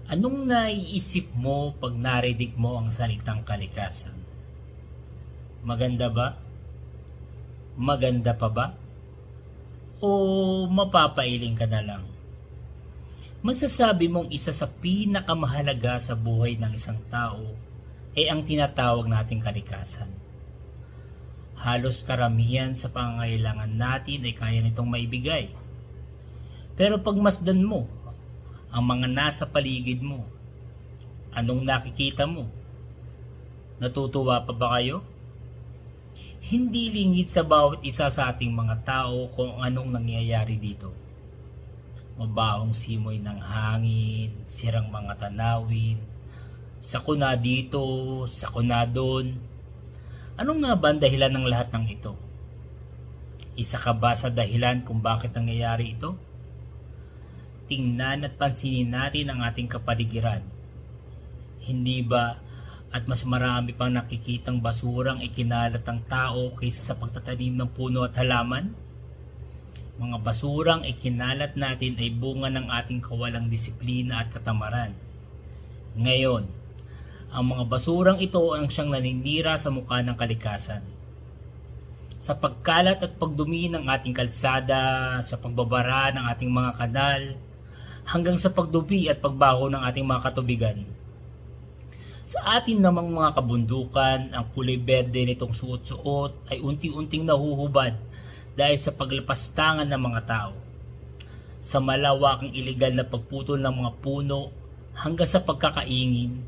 Anong naiisip mo pag narinig mo ang salitang kalikasan? Maganda ba? Maganda pa ba? O mapapailing ka na lang? Masasabi mong isa sa pinakamahalaga sa buhay ng isang tao ay ang tinatawag nating kalikasan. Halos karamihan sa pangangailangan natin ay kaya nitong maibigay. Pero pagmasdan mo ang mga nasa paligid mo, anong nakikita mo? Natutuwa pa ba kayo? Hindi lingid sa bawat isa sa ating mga tao kung anong nangyayari dito. Mabahong simoy ng hangin, sirang mga tanawin, sakuna dito, sakuna doon. Anong nga ba ang dahilan ng lahat ng ito? Isa ka ba sa dahilan kung bakit nangyayari ito? Tingnan at pansinin natin ang ating kapaligiran. Hindi ba at mas marami pang nakikitang basurang ikinalat ng tao kaysa sa pagtatanim ng puno at halaman? Mga basurang ikinalat natin ay bunga ng ating kawalang disiplina at katamaran. Ngayon, ang mga basurang ito ang siyang naninira sa mukha ng kalikasan. Sa pagkalat at pagdumi ng ating kalsada, sa pagbabara ng ating mga kanal, hanggang sa pagdubi at pagbaho ng ating mga katubigan. Sa atin namang mga kabundukan, ang kulay berde nitong suot-suot ay unti-unting nahuhubad dahil sa paglapastangan ng mga tao. Sa malawakang iligal na pagputol ng mga puno hanggang sa pagkakaingin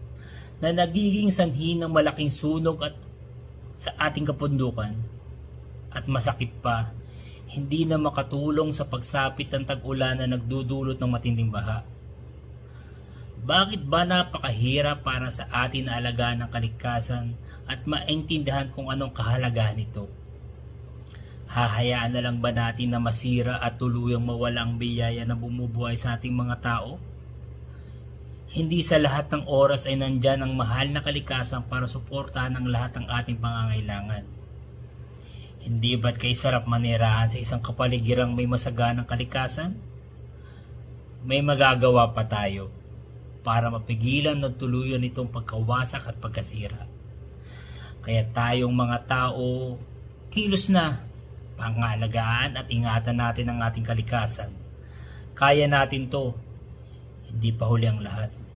na nagiging sanhi ng malaking sunog at sa ating kabundukan. At masakit pa, hindi na makatulong sa pagsapit ng tag-ulan na nagdudulot ng matinding baha. Bakit ba napakahirap para sa atin na alagaan ng kalikasan at maintindihan kung anong kahalagahan nito? Hahayaan na lang ba natin na masira at tuluyang mawala ang biyaya na bumubuhay sa ating mga tao? Hindi sa lahat ng oras ay nandyan ang mahal na kalikasan para suportahan ang lahat ng ating pangangailangan. Hindi ba't kay sarap manirahan sa isang kapaligirang may masaganang kalikasan? May magagawa pa tayo para mapigilan ng tuluyan itong pagkawasak at pagkasira. Kaya tayong mga tao, kilos na, pangalagaan at ingatan natin ang ating kalikasan. Kaya natin to, hindi pa huli ang lahat.